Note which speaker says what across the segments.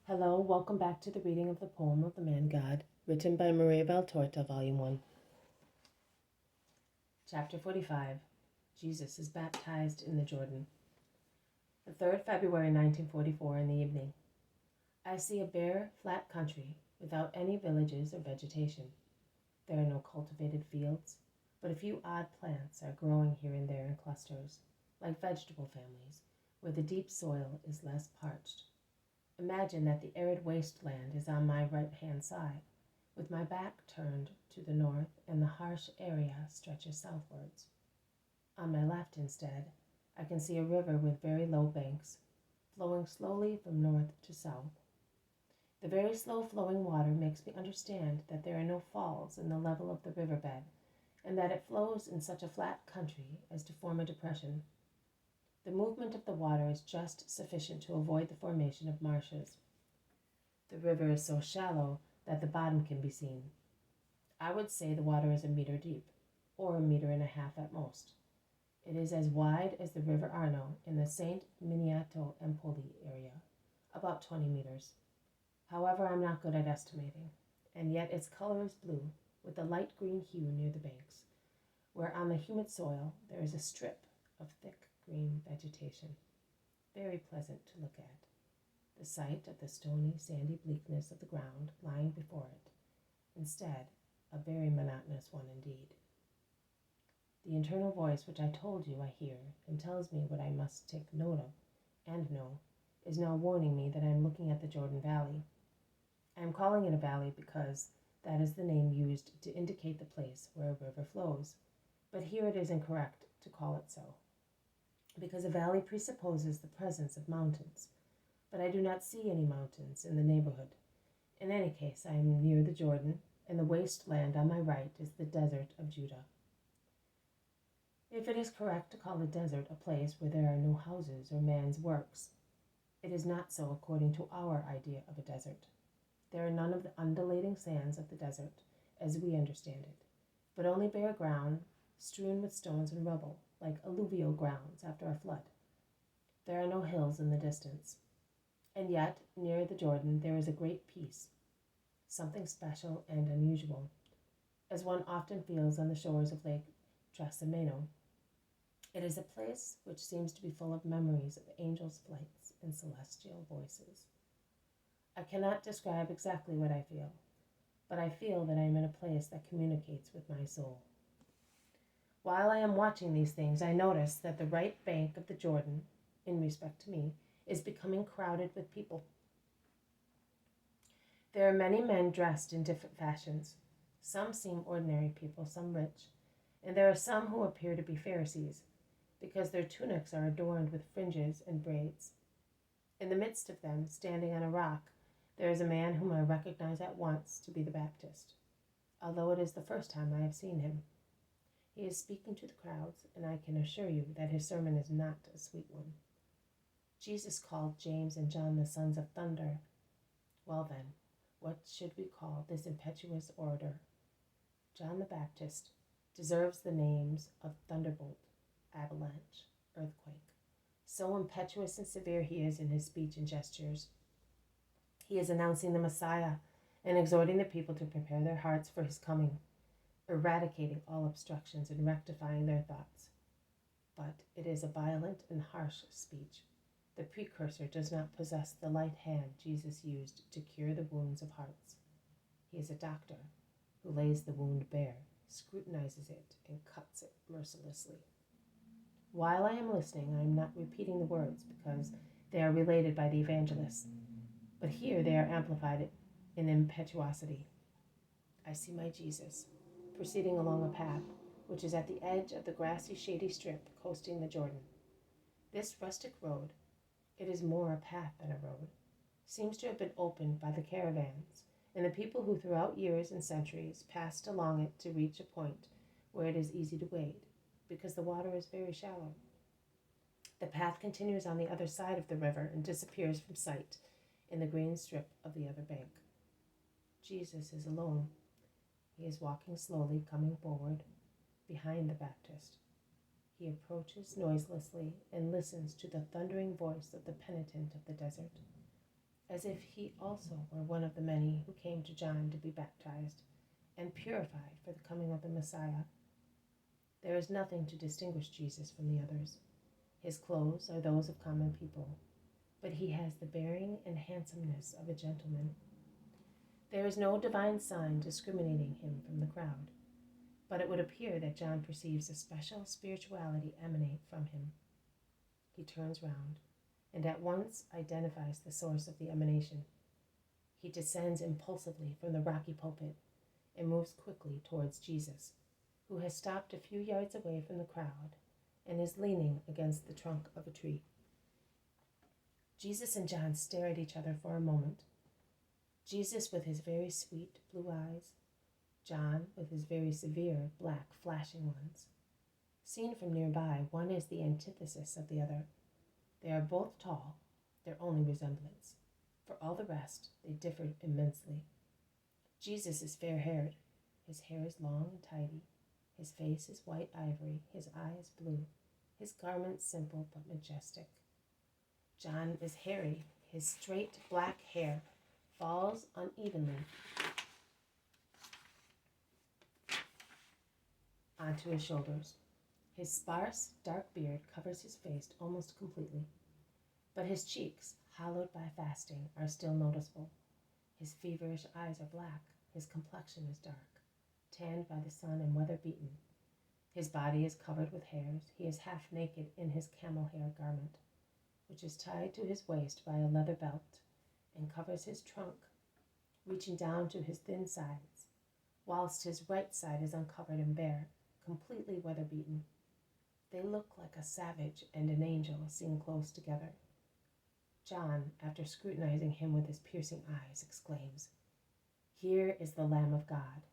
Speaker 1: Hello, welcome back to the reading of the poem of the Man God, written by Maria Valtorta, Volume 1. Chapter 45. Jesus is baptized in the Jordan. The 3rd February 1944 in the evening. I see a bare, flat country without any villages or vegetation. There are no cultivated fields, but a few odd plants are growing here and there in clusters, like vegetable families, where the deep soil is less parched. Imagine that the arid wasteland is on my right-hand side, with my back turned to the north and the harsh area stretches southwards. On my left instead, I can see a river with very low banks, flowing slowly from north to south. The very slow-flowing water makes me understand that there are no falls in the level of the riverbed, and that it flows in such a flat country as to form a depression. The movement of the water is just sufficient to avoid the formation of marshes. The river is so shallow that the bottom can be seen. I would say the water is a meter deep, or a meter and a half at most. It is as wide as the River Arno in the Saint Miniato Empoli area, about 20 meters. However, I'm not good at estimating, and yet its color is blue, with a light green hue near the banks, where on the humid soil there is a strip of thick green vegetation, very pleasant to look at. The sight of the stony, sandy bleakness of the ground lying before it, instead, a very monotonous one indeed. The internal voice which I told you I hear and tells me what I must take note of and know is now warning me that I am looking at the Jordan Valley. I am calling it a valley because that is the name used to indicate the place where a river flows, but here it is incorrect to call it so, because a valley presupposes the presence of mountains, but I do not see any mountains in the neighborhood. In any case, I am near the Jordan, and the waste land on my right is the desert of Judah. If it is correct to call a desert a place where there are no houses or man's works, it is not so according to our idea of a desert. There are none of the undulating sands of the desert, as we understand it, but only bare ground strewn with stones and rubble, like alluvial grounds after a flood. There are no hills in the distance. And yet, near the Jordan, there is a great peace, something special and unusual, as one often feels on the shores of Lake Trasimeno. It is a place which seems to be full of memories of angels' flights and celestial voices. I cannot describe exactly what I feel, but I feel that I am in a place that communicates with my soul. While I am watching these things, I notice that the right bank of the Jordan, in respect to me, is becoming crowded with people. There are many men dressed in different fashions. Some seem ordinary people, some rich, and there are some who appear to be Pharisees, because their tunics are adorned with fringes and braids. In the midst of them, standing on a rock, there is a man whom I recognize at once to be the Baptist, although it is the first time I have seen him. He is speaking to the crowds, and I can assure you that his sermon is not a sweet one. Jesus called James and John the sons of thunder. Well then, what should we call this impetuous orator? John the Baptist deserves the names of thunderbolt, avalanche, earthquake. So impetuous and severe he is in his speech and gestures. He is announcing the Messiah and exhorting the people to prepare their hearts for his coming, eradicating all obstructions and rectifying their thoughts. But it is a violent and harsh speech. The precursor does not possess the light hand Jesus used to cure the wounds of hearts. He is a doctor who lays the wound bare, scrutinizes it, and cuts it mercilessly. While I am listening, I am not repeating the words because they are related by the evangelists, but here they are amplified in impetuosity. I see my Jesus proceeding along a path which is at the edge of the grassy, shady strip coasting the Jordan. This rustic road, it is more a path than a road, seems to have been opened by the caravans and the people who throughout years and centuries passed along it to reach a point where it is easy to wade, because the water is very shallow. The path continues on the other side of the river and disappears from sight in the green strip of the other bank. Jesus is alone. He is walking slowly, coming forward, behind the Baptist. He approaches noiselessly and listens to the thundering voice of the penitent of the desert. as if he also were one of the many who came to John to be baptized and purified for the coming of the Messiah. There is nothing to distinguish Jesus from the others. His clothes are those of common people, but he has the bearing and handsomeness of a gentleman. There is no divine sign discriminating him from the crowd, but it would appear that John perceives a special spirituality emanate from him. He turns round and at once identifies the source of the emanation. He descends impulsively from the rocky pulpit and moves quickly towards Jesus, who has stopped a few yards away from the crowd and is leaning against the trunk of a tree. Jesus and John stare at each other for a moment. Jesus with his very sweet blue eyes, John with his very severe black flashing ones. Seen from nearby, one is the antithesis of the other. They are both tall, their only resemblance. For all the rest, they differ immensely. Jesus is fair-haired. His hair is long and tidy. His face is white ivory, his eyes blue, his garments simple but majestic. John is hairy. His straight black hair falls unevenly onto his shoulders. His sparse, dark beard covers his face almost completely, but his cheeks, hollowed by fasting, are still noticeable. His feverish eyes are black. His complexion is dark, tanned by the sun and weather-beaten. His body is covered with hairs. He is half naked in his camel hair garment, which is tied to his waist by a leather belt and covers his trunk, reaching down to his thin sides, whilst his right side is uncovered and bare, completely weather-beaten. They look like a savage and an angel seen close together. John, after scrutinizing him with his piercing eyes, exclaims, "Here is the Lamb of God.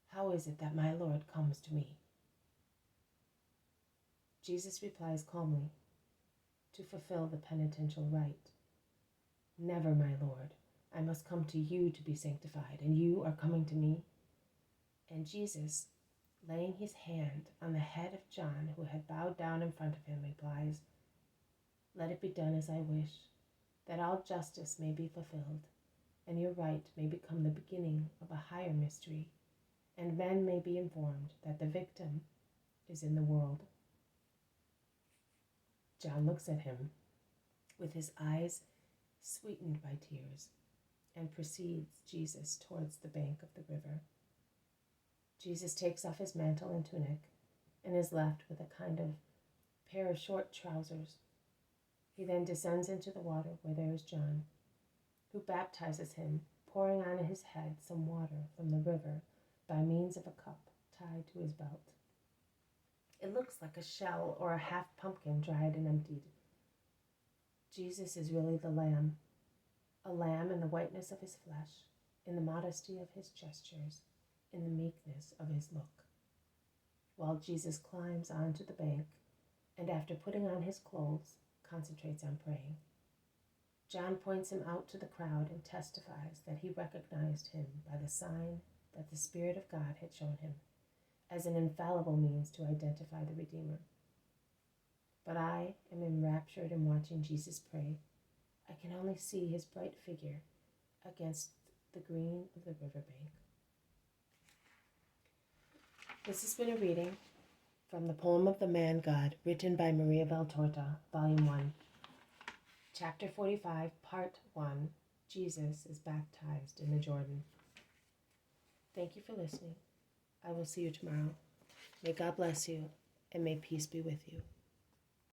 Speaker 1: How is it that my Lord comes to me?" Jesus replies calmly, "To fulfill the penitential rite." "Never, my Lord. I must come to you to be sanctified, and you are coming to me?" And Jesus, laying his hand on the head of John, who had bowed down in front of him, replies, "Let it be done as I wish, that all justice may be fulfilled, and your rite may become the beginning of a higher mystery, and men may be informed that the victim is in the world." John looks at him with his eyes sweetened by tears and precedes Jesus towards the bank of the river. Jesus takes off his mantle and tunic and is left with a kind of pair of short trousers. He then descends into the water where there is John, who baptizes him, pouring on his head some water from the river by means of a cup tied to his belt. It looks like a shell or a half pumpkin dried and emptied. Jesus is really the Lamb, a lamb in the whiteness of his flesh, in the modesty of his gestures, in the meekness of his look. While Jesus climbs onto the bank, and after putting on his clothes, concentrates on praying. John points him out to the crowd and testifies that he recognized him by the sign that the Spirit of God had shown him, as an infallible means to identify the Redeemer. But I am enraptured in watching Jesus pray. I can only see his bright figure against the green of the riverbank. This has been a reading from the poem of the Man God, written by Maria Valtorta, Volume 1, Chapter 45, Part 1, Jesus is baptized in the Jordan. Thank you for listening. I will see you tomorrow. May God bless you, and may peace be with you.